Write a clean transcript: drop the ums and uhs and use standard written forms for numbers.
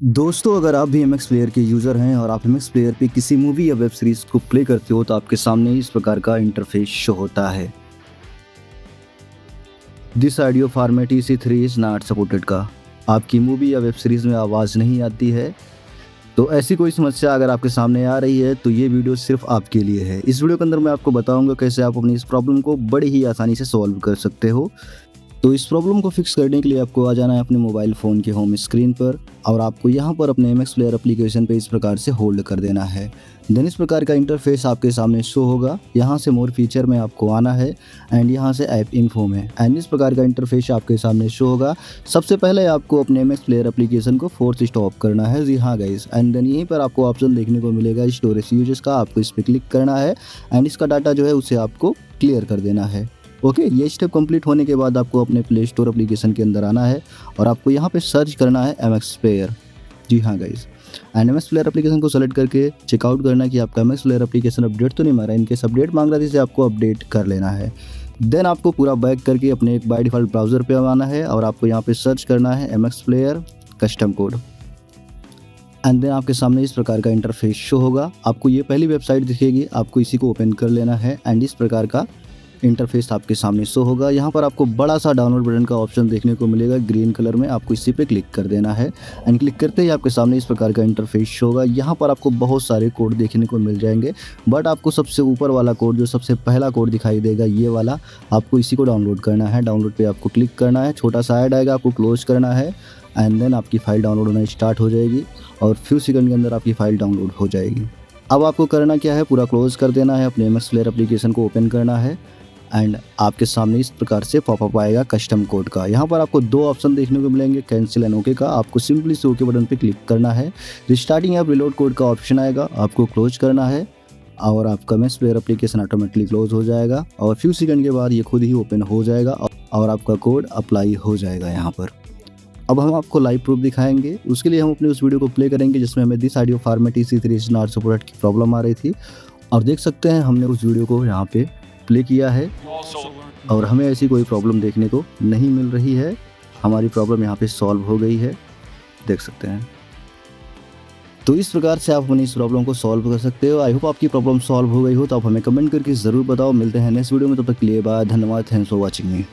दोस्तों, अगर आप भी एमएक्स प्लेयर के यूज़र हैं और आप एमएक्स प्लेयर पे किसी मूवी या वेब सीरीज़ को प्ले करते हो तो आपके सामने इस प्रकार का इंटरफेस शो होता है। This audio format EC3 is not supported का आपकी मूवी या वेब सीरीज़ में आवाज़ नहीं आती है। तो ऐसी कोई समस्या अगर आपके सामने आ रही है तो ये वीडियो सिर्फ आपके लिए है। इस वीडियो के अंदर मैं आपको बताऊंगा कैसे आप अपनी इस प्रॉब्लम को बड़ी ही आसानी से सॉल्व कर सकते हो। तो इस प्रॉब्लम को फिक्स करने के लिए आपको आ जाना है अपने मोबाइल फ़ोन के होम स्क्रीन पर और आपको यहाँ पर अपने एमएक्स प्लेयर एप्लीकेशन पे इस प्रकार से होल्ड कर देना है। देन इस प्रकार का इंटरफेस आपके सामने शो होगा। यहाँ से मोर फीचर में आपको आना है एंड यहाँ से ऐप इन्फो में एंड इस प्रकार का इंटरफेस आपके सामने शो होगा। सबसे पहले आपको अपने एमएक्स प्लेयर एप्लीकेशन को फोर्स स्टॉप करना है। जी हाँ गाइस, एंड देन यहीं पर आपको ऑप्शन देखने को मिलेगा स्टोरेज यूजेस का। आपको इस पर क्लिक करना है एंड इसका डाटा जो है उसे आपको क्लियर कर देना है। ओके, ये स्टेप कंप्लीट होने के बाद आपको अपने प्ले स्टोर एप्लीकेशन के अंदर आना है और आपको यहाँ पे सर्च करना है एमएक्स प्लेयर। जी हाँ guys, and MX player application को सेलेक्ट करके चेकआउट करना कि आपका एमएक्स प्लेयर एप्लीकेशन अपडेट तो नहीं मारा है। इनकेस अपडेट मांग रहा है जिसे आपको अपडेट कर लेना है। देन आपको पूरा बैक करके अपने एक बाय डिफ़ॉल्ट ब्राउज़र पे आना है और आपको यहाँ पे सर्च करना है MX player custom code and then आपके सामने इस प्रकार का इंटरफेस शो होगा। आपको ये पहली वेबसाइट दिखेगी, आपको इसी को ओपन कर लेना है एंड इस प्रकार का इंटरफेस आपके सामने शो होगा। यहाँ पर आपको बड़ा सा डाउनलोड बटन का ऑप्शन देखने को मिलेगा ग्रीन कलर में। आपको इसी पे क्लिक कर देना है एंड क्लिक करते ही आपके सामने इस प्रकार का इंटरफेस शो होगा। यहाँ पर आपको बहुत सारे कोड देखने को मिल जाएंगे, बट आपको सबसे ऊपर वाला कोड, जो सबसे पहला कोड दिखाई देगा ये वाला, आपको इसी को डाउनलोड करना है। डाउनलोड पे आपको क्लिक करना है, छोटा सा ऐड आएगा, आपको क्लोज करना है एंड देन आपकी फ़ाइल डाउनलोड होना स्टार्ट हो जाएगी और फ्यू सेकंड के अंदर आपकी फ़ाइल डाउनलोड हो जाएगी। अब आपको करना क्या है, पूरा क्लोज कर देना है, अपने एमएक्स प्लेयर एप्लीकेशन को ओपन करना है एंड आपके सामने इस प्रकार से पॉपअप आएगा कस्टम कोड का। यहाँ पर आपको दो ऑप्शन देखने को मिलेंगे, कैंसिल एंड ओके का। आपको सिंपली से ओके बटन पे क्लिक करना है। रिस्टार्टिंग ऐप रिलोड कोड का ऑप्शन आएगा, आपको क्लोज करना है और आपका MX player application automatically close हो जाएगा और फ्यू सेकंड के बाद ये खुद ही ओपन हो जाएगा और आपका कोड अप्लाई हो जाएगा यहाँ पर। अब हम आपको लाइव प्रूफ दिखाएंगे। उसके लिए हम अपने उस वीडियो को प्ले करेंगे जिसमें हमें this audio format EC3 is not supported की प्रॉब्लम आ रही थी और देख सकते हैं हमने उस वीडियो को यहाँ पे प्ले किया है और हमें ऐसी कोई प्रॉब्लम देखने को नहीं मिल रही है। हमारी प्रॉब्लम यहाँ पे सॉल्व हो गई है, देख सकते हैं। तो इस प्रकार से आप अपनी इस प्रॉब्लम को सॉल्व कर सकते हो। आई होप आपकी प्रॉब्लम सॉल्व हो गई हो, तो आप हमें कमेंट करके ज़रूर बताओ। मिलते हैं नेक्स्ट वीडियो में, तब तक के लिए बाय, धन्यवाद, थैंक्स फॉर वॉचिंग मी।